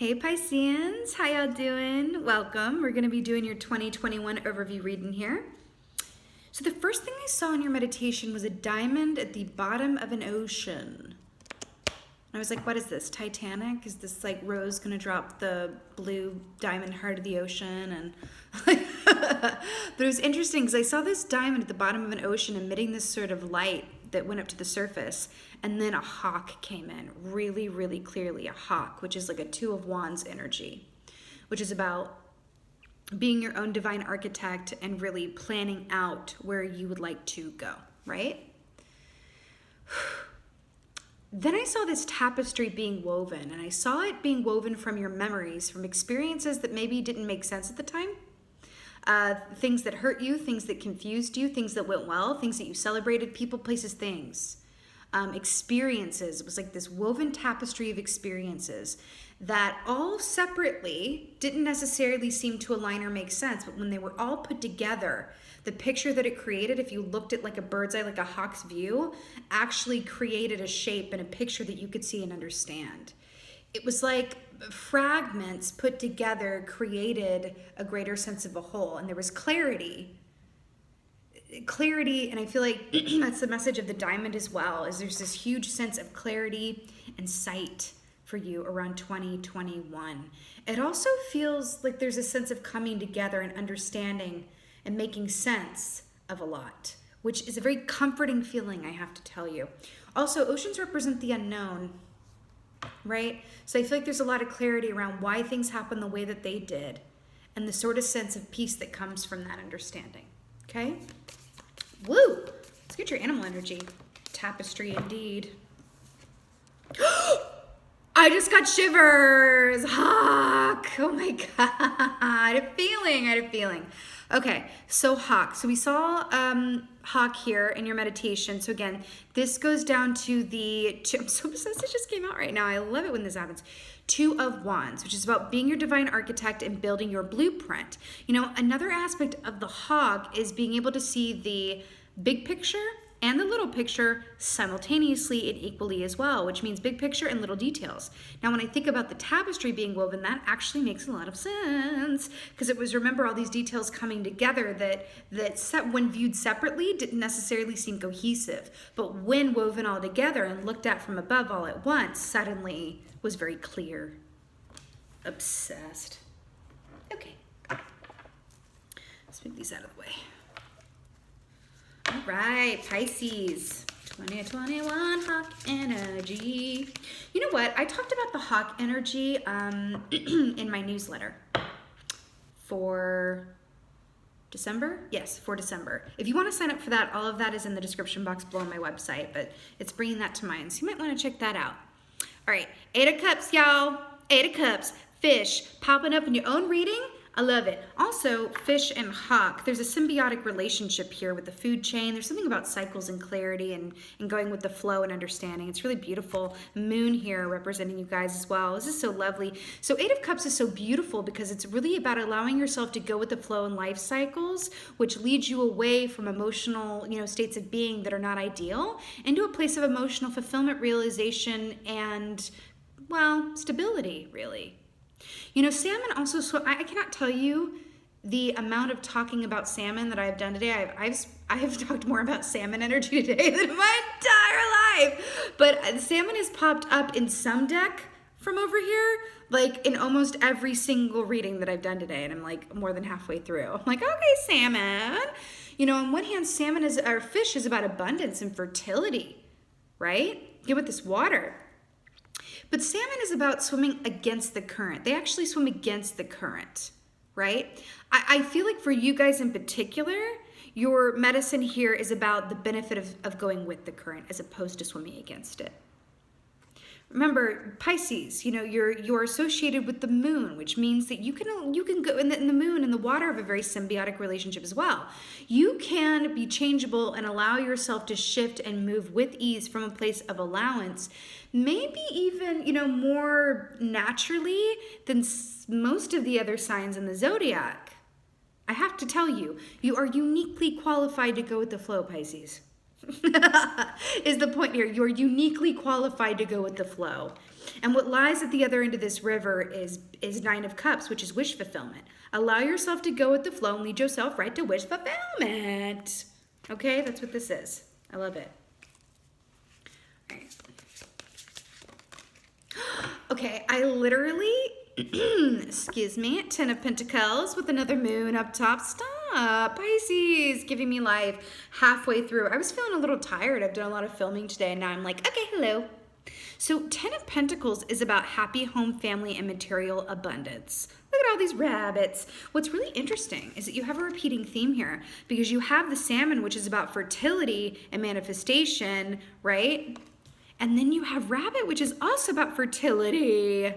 Hey Pisceans, how y'all doing? Welcome. We're going to be doing your 2021 overview reading here. So the first thing I saw in your meditation was a diamond at the bottom of an ocean. I was like, what is this, Titanic? Is this like Rose going to drop the blue diamond heart of the ocean? And but it was interesting because I saw this diamond at the bottom of an ocean emitting this sort of light that went up to the surface, and then a hawk came in really, really clearly, a hawk, which is like a Two of Wands energy, which is about being your own divine architect and really planning out where you would like to go, right? Then I saw this tapestry being woven, and I saw it being woven from your memories, from experiences that maybe didn't make sense at the time. Things that hurt you, things that confused you, things that went well, things that you celebrated, people, places, things. Experiences. It was like this woven tapestry of experiences that all separately didn't necessarily seem to align or make sense, but when they were all put together, the picture that it created, if you looked at like a bird's eye, like a hawk's view, actually created a shape and a picture that you could see and understand. It was like fragments put together created a greater sense of a whole, and there was clarity, and I feel like that's the message of the diamond as well, is there's this huge sense of clarity and sight for you around 2021. It also feels like there's a sense of coming together and understanding and making sense of a lot, which is a very comforting feeling, I have to tell you. Also, oceans represent the unknown, right? So I feel like there's a lot of clarity around why things happen the way that they did and the sort of sense of peace that comes from that understanding, okay? Woo! Let's get your animal energy. Tapestry indeed. I just got shivers. Hawk. Oh my God. I had a feeling. Okay, so hawk. So we saw hawk here in your meditation. So again, this goes down to the, I'm so obsessed, it just came out right now. I love it when this happens. Two of Wands, which is about being your divine architect and building your blueprint. You know, another aspect of the hawk is being able to see the big picture and the little picture simultaneously and equally as well, which means big picture and little details. Now, when I think about the tapestry being woven, that actually makes a lot of sense, because it was, remember, all these details coming together that when viewed separately didn't necessarily seem cohesive, but when woven all together and looked at from above all at once, suddenly was very clear. Obsessed. Okay. Let's move these out of the way. All right, Pisces, 2021 hawk energy. You know what? I talked about the hawk energy in my newsletter for December. Yes, for December. If you want to sign up for that, all of that is in the description box below on my website, but it's bringing that to mind, so you might want to check that out. All right, 8 of Cups, y'all. 8 of Cups, fish, popping up in your own reading. I love it. Also, fish and hawk, there's a symbiotic relationship here with the food chain. There's something about cycles and clarity and going with the flow and understanding. It's really beautiful. Moon here representing you guys as well. This is so lovely. So 8 of Cups is so beautiful because it's really about allowing yourself to go with the flow in life cycles, which leads you away from emotional, states of being that are not ideal, into a place of emotional fulfillment, realization, and, well, stability, really. Salmon also, I cannot tell you the amount of talking about salmon that I've done today. I've talked more about salmon energy today than my entire life. But salmon has popped up in some deck from over here, like in almost every single reading that I've done today. And I'm like more than halfway through. I'm like, okay, salmon. On one hand, fish is about abundance and fertility, right? Get with this water. But salmon is about swimming against the current. They actually swim against the current, right? I feel like for you guys in particular, your medicine here is about the benefit of going with the current as opposed to swimming against it. Remember, Pisces, you're associated with the moon, which means that you can go in the moon and the water have a very symbiotic relationship as well. You can be changeable and allow yourself to shift and move with ease from a place of allowance, maybe even, more naturally than most of the other signs in the zodiac. I have to tell you, you are uniquely qualified to go with the flow, Pisces. is the point here. You're uniquely qualified to go with the flow. And what lies at the other end of this river is Nine of Cups, which is wish fulfillment. Allow yourself to go with the flow and lead yourself right to wish fulfillment. Okay, that's what this is. I love it. All right. Okay, I literally, excuse me, 10 of Pentacles with another moon up top. Stop, Pisces, giving me life halfway through. I was feeling a little tired. I've done a lot of filming today, and now I'm like, okay, hello. So 10 of Pentacles is about happy home, family, and material abundance. Look at all these rabbits. What's really interesting is that you have a repeating theme here because you have the Salmon, which is about fertility and manifestation, right? And then you have Rabbit, which is also about fertility.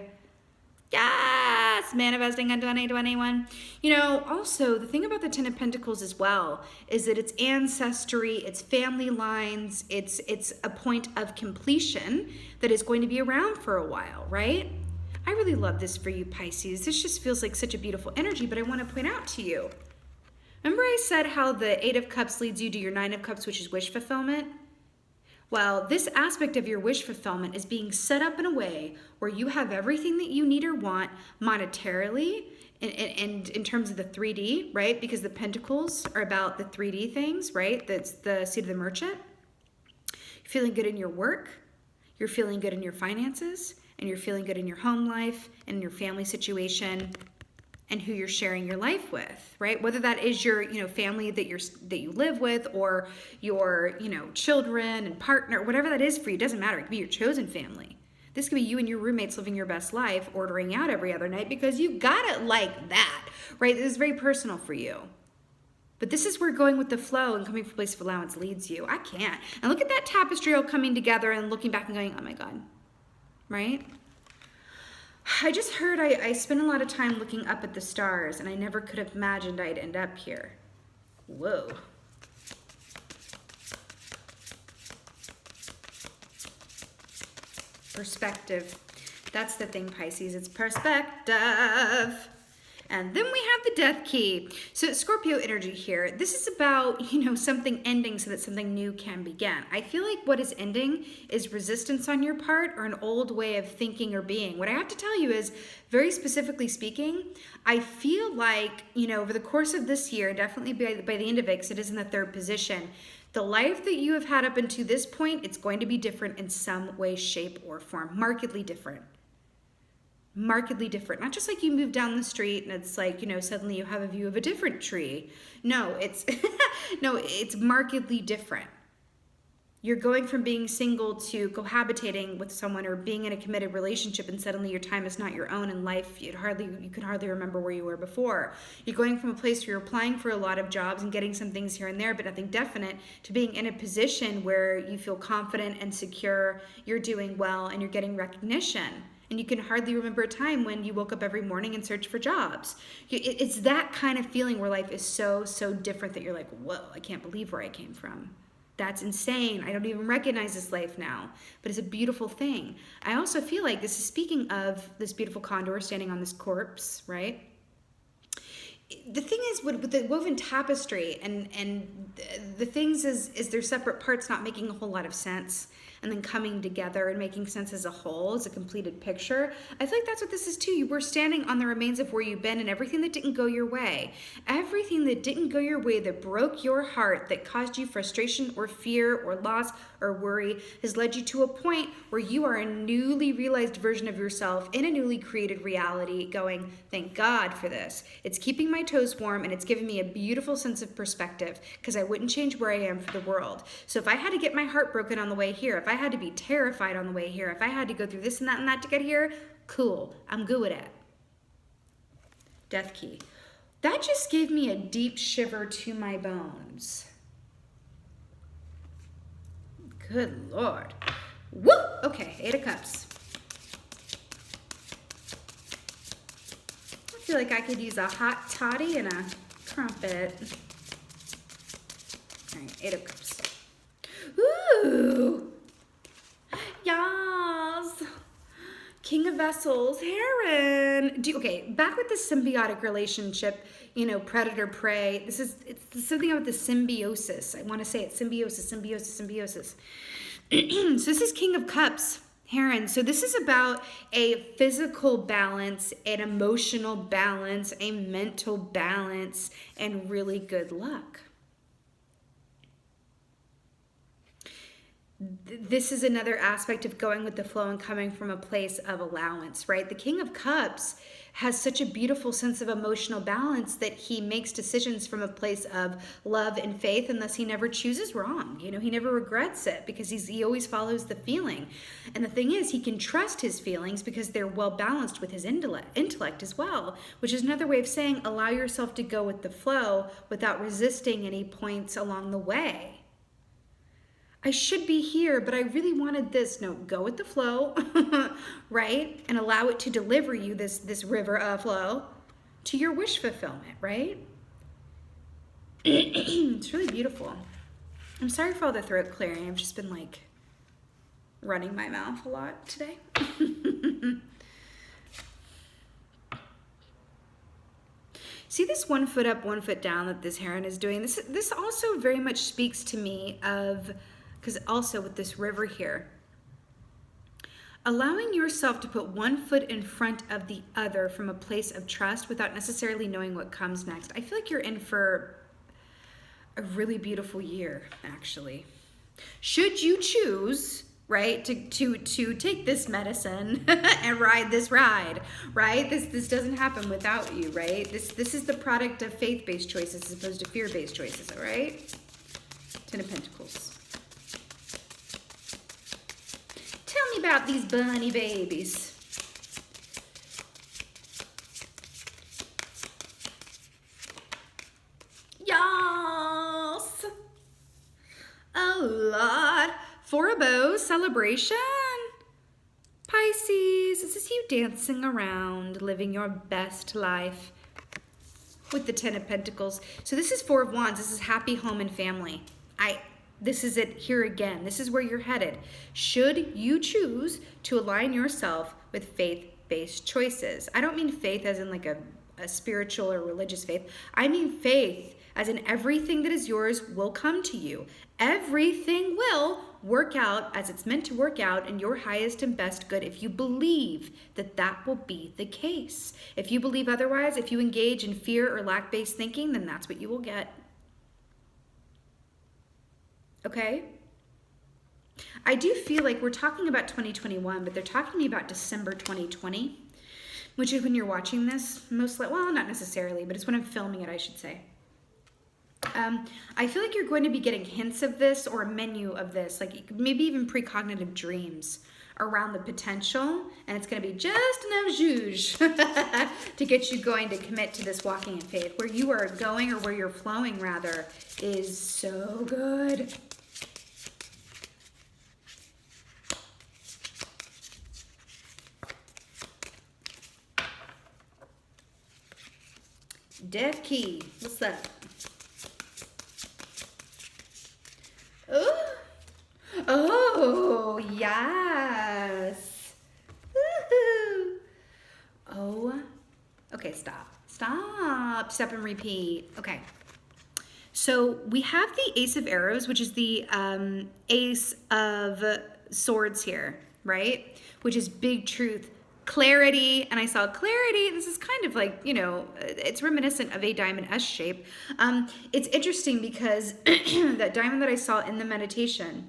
Yes, manifesting on 2021. You know, also the thing about the 10 of Pentacles as well is that it's ancestry, it's family lines, it's a point of completion that is going to be around for a while, right? I really love this for you, Pisces. This just feels like such a beautiful energy, but I want to point out to you. Remember I said how the 8 of Cups leads you to your 9 of Cups, which is wish fulfillment? Well, this aspect of your wish fulfillment is being set up in a way where you have everything that you need or want monetarily and in terms of the 3D, right? Because the Pentacles are about the 3D things, right? That's the seat of the merchant. You're feeling good in your work. You're feeling good in your finances. And you're feeling good in your home life and in your family situation and who you're sharing your life with, right? Whether that is your, family that you live with or your, children and partner, whatever that is for you, doesn't matter. It could be your chosen family. This could be you and your roommates living your best life, ordering out every other night because you got it like that, right? This is very personal for you. But this is where going with the flow and coming from a place of allowance leads you. I can't. And look at that tapestry all coming together and looking back and going, oh my God, right? I just heard I spent a lot of time looking up at the stars, and I never could have imagined I'd end up here. Whoa. Perspective. That's the thing, Pisces. It's perspective. And then we have the Death Key. So Scorpio energy here. This is about, something ending so that something new can begin. I feel like what is ending is resistance on your part or an old way of thinking or being. What I have to tell you is, very specifically speaking, I feel like, over the course of this year, definitely by the end of it, because it is in the 3rd position, the life that you have had up until this point, it's going to be different in some way, shape, or form. Markedly different. Markedly different. Not just like you move down the street and it's like, suddenly you have a view of a different tree. No, it's it's markedly different. You're going from being single to cohabitating with someone or being in a committed relationship, and suddenly your time is not your own in life. You could hardly remember where you were before. You're going from a place where you're applying for a lot of jobs and getting some things here and there, but nothing definite, to being in a position where you feel confident and secure, you're doing well, and you're getting recognition. And you can hardly remember a time when you woke up every morning and searched for jobs. It's that kind of feeling where life is so, so different that you're like, whoa, I can't believe where I came from. That's insane. I don't even recognize this life now. But it's a beautiful thing. I also feel like this is speaking of this beautiful condor standing on this corpse, right? The thing is with the woven tapestry and the things is their separate parts not making a whole lot of sense, and then coming together and making sense as a whole, as a completed picture. I feel like that's what this is too. You were standing on the remains of where you've been, and everything that didn't go your way, everything that didn't go your way, that broke your heart, that caused you frustration or fear or loss or worry, has led you to a point where you are a newly realized version of yourself in a newly created reality, going, thank God for this. It's keeping my toes warm, and it's giving me a beautiful sense of perspective, because I wouldn't change where I am for the world. So if I had to get my heart broken on the way here, if I had to be terrified on the way here, if I had to go through this and that to get here, cool, I'm good with it. Death Key. That just gave me a deep shiver to my bones. Good Lord. Woo! Okay, 8 of Cups. I feel like I could use a hot toddy and a crumpet. All right, 8 of Cups. Ooh! Yes! King of vessels, Heron. Okay, back with the symbiotic relationship, predator prey. It's something about the symbiosis. I want to say it, symbiosis. So this is King of Cups, Heron. So this is about a physical balance, an emotional balance, a mental balance, and really good luck. This is another aspect of going with the flow and coming from a place of allowance, right? The King of Cups has such a beautiful sense of emotional balance that he makes decisions from a place of love and faith, and thus he never chooses wrong. He never regrets it because he always follows the feeling. And the thing is, he can trust his feelings because they're well balanced with his intellect as well, which is another way of saying allow yourself to go with the flow without resisting any points along the way. I should be here, but I really wanted this. No, go with the flow, right? And allow it to deliver you this river of flow to your wish fulfillment, right? It's really beautiful. I'm sorry for all the throat clearing. I've just been running my mouth a lot today. See this 1 foot up, 1 foot down that this heron is doing? This also very much speaks to me of, because also with this river here, allowing yourself to put 1 foot in front of the other from a place of trust without necessarily knowing what comes next. I feel like you're in for a really beautiful year, actually. Should you choose, right, to take this medicine and ride this ride, right? This doesn't happen without you, right? This is the product of faith-based choices as opposed to fear-based choices, all right? 10 of Pentacles. Tell me about these bunny babies. Yes! A lot. 4 of Bows, celebration. Pisces, this is you dancing around, living your best life. With the 10 of Pentacles. So this is 4 of Wands. This is happy home and family. This is it here again. This is where you're headed. Should you choose to align yourself with faith-based choices? I don't mean faith as in a spiritual or religious faith. I mean faith as in everything that is yours will come to you. Everything will work out as it's meant to work out in your highest and best good if you believe that that will be the case. If you believe otherwise, if you engage in fear or lack-based thinking, then that's what you will get. Okay? I do feel like we're talking about 2021, but they're talking to me about December 2020, which is when you're watching this, well, not necessarily, but it's when I'm filming it, I should say. I feel like you're going to be getting hints of this or a menu of this, maybe even precognitive dreams around the potential, and it's going to be just enough zhuzh to get you going to commit to this walking in faith. Where you are going, or where you're flowing rather, is so good. Death Key, what's that? Oh, yes. Woohoo. Oh, okay, stop. Step and repeat. Okay. So we have the Ace of Arrows, which is the Ace of Swords here, right? Which is big truth. Clarity, and I saw clarity. This is kind of it's reminiscent of a diamond S shape. It's interesting because that diamond that I saw in the meditation,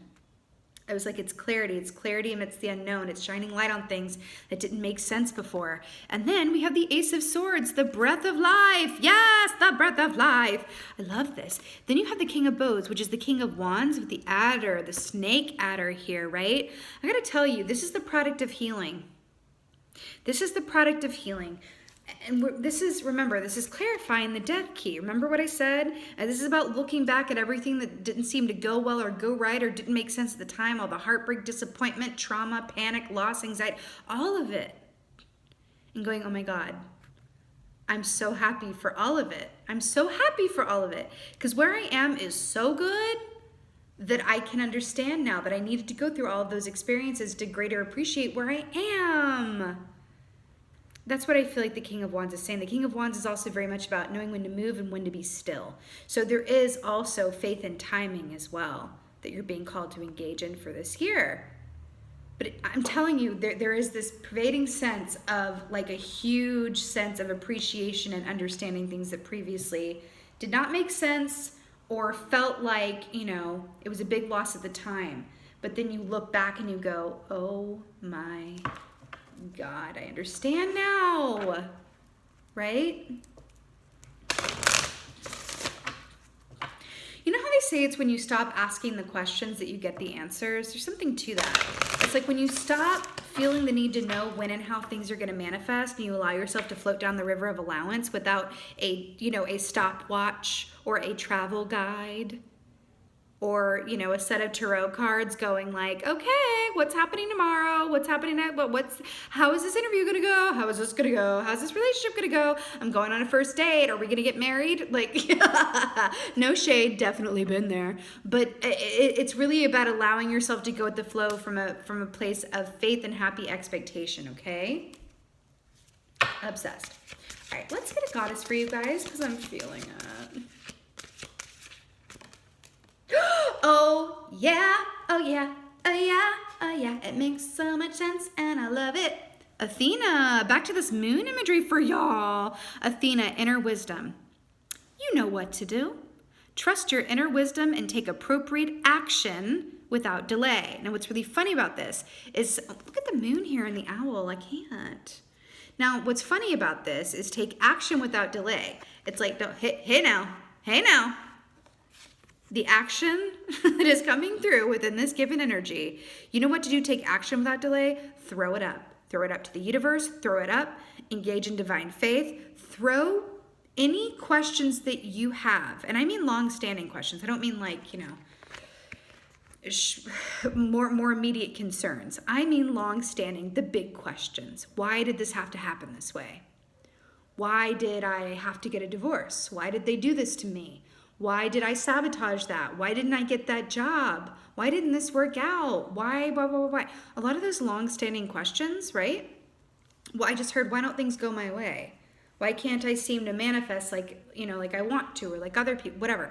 I was like, it's clarity amidst the unknown. It's shining light on things that didn't make sense before. And then we have the Ace of Swords, the breath of life. Yes, the breath of life. I love this. Then you have the King of Bows, which is the King of Wands with the adder, the snake adder here, right? I gotta tell you, this is the product of healing. This is the product of healing. And remember, this is clarifying the Death Key. Remember what I said? This is about looking back at everything that didn't seem to go well or go right or didn't make sense at the time. All the heartbreak, disappointment, trauma, panic, loss, anxiety, all of it. And going, oh my God, I'm so happy for all of it. I'm so happy for all of it. Because where I am is so good that I can understand now that I needed to go through all of those experiences to greater appreciate where I am. that's what I feel like the King of Wands is saying. The King of Wands is also very much about knowing when to move and when to be still. So there is also faith and timing as well that you're being called to engage in for this year. But I'm telling you, there is this pervading sense of like a huge sense of appreciation and understanding things that previously did not make sense or felt like, you know, it was a big loss at the time. But then you look back and you go, oh my God, I understand now, right? You know how they say it's when you stop asking the questions that you get the answers? There's something to that. It's like when you stop feeling the need to know when and how things are going to manifest and you allow yourself to float down the river of allowance without a, you know, a stopwatch or a travel guide or, you know, a set of tarot cards going like, okay, what's happening tomorrow? What's happening next? How is this interview going to go? How is this going to go? How's this relationship going to go? I'm going on a first date. Are we going to get married? Like, no shade, definitely been there. But it's really about allowing yourself to go with the flow from a place of faith and happy expectation, okay? Obsessed. All right, let's get a goddess for you guys because I'm feeling it. Oh yeah, oh yeah, oh yeah, oh yeah. It makes so much sense and I love it. Athena, back to this moon imagery for y'all. Athena, inner wisdom. You know what to do. Trust your inner wisdom and take appropriate action without delay. Now what's really funny about this is, look at the moon here and the owl, I can't. Now what's funny about this is take action without delay. It's like, hey now. The action that is coming through within this given energy, you know what to do? Take action without delay. Throw it up. Throw it up to the universe. Throw it up. Engage in divine faith. Throw any questions that you have. And I mean long-standing questions. I don't mean like, you know, more immediate concerns. I mean long-standing, the big questions. Why did this have to happen this way? Why did I have to get a divorce? Why did they do this to me? Why did I sabotage that? Why didn't I get that job? Why didn't this work out? Why? A lot of those long-standing questions, right? Well, I just heard, why don't things go my way? Why can't I seem to manifest like, you know, like I want to, or like other people, whatever.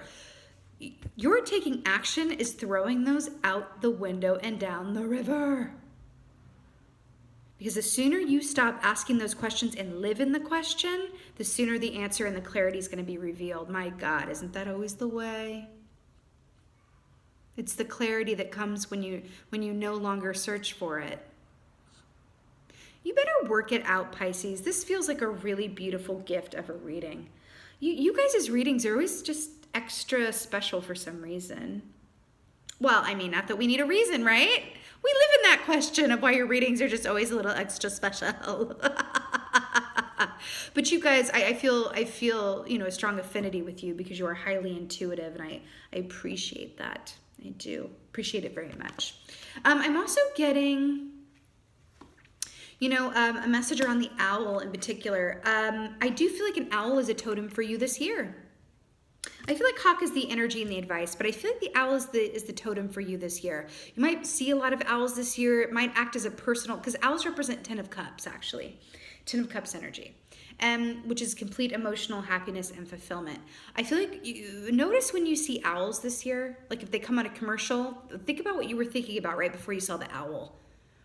Your taking action is throwing those out the window and down the river. Because the sooner you stop asking those questions and live in the question, the sooner the answer and the clarity is going to be revealed. My God, isn't that always the way? It's the clarity that comes when you no longer search for it. You better work it out, Pisces. This feels like a really beautiful gift of a reading. You guys' readings are always just extra special for some reason. Well, I mean, not that we need a reason, right? We live in that question of why your readings are just always a little extra special. But you guys, I feel, you know, a strong affinity with you because you are highly intuitive, and I appreciate that. I do appreciate it very much. I'm also getting, you know, a message around the owl in particular. I do feel like an owl is a totem for you this year. I feel like hawk is the energy and the advice, but I feel like the owl is the totem for you this year. You might see a lot of owls this year. It might act as a personal, because owls represent 10 of cups, actually. 10 of cups energy, which is complete emotional happiness and fulfillment. I feel like you notice when you see owls this year, like if they come on a commercial, think about what you were thinking about right before you saw the owl.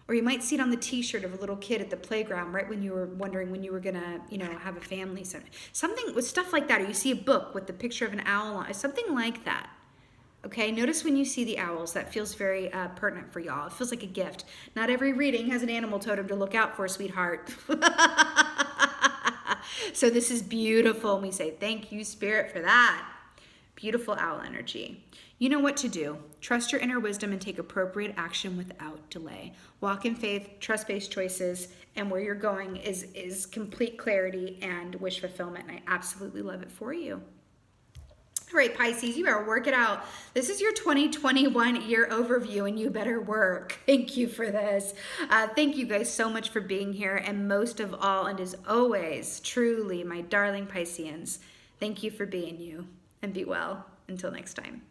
Or you might see it on the t-shirt of a little kid at the playground right when you were wondering when you were gonna, you know, have a family. Something with stuff like that. Or you see a book with the picture of an owl on it. Something like that. Okay, notice when you see the owls. That feels very pertinent for y'all. It feels like a gift. Not every reading has an animal totem to look out for, sweetheart. So this is beautiful. And we say, thank you, Spirit, for that. Beautiful owl energy. You know what to do. Trust your inner wisdom and take appropriate action without delay. Walk in faith, trust-based choices, and where you're going is complete clarity and wish fulfillment. And I absolutely love it for you. All right, Pisces, you better work it out. This is your 2021 year overview, and you better work. Thank you for this. Thank you guys so much for being here. And most of all, and as always, truly, my darling Pisceans, thank you for being you. And be well. Until next time.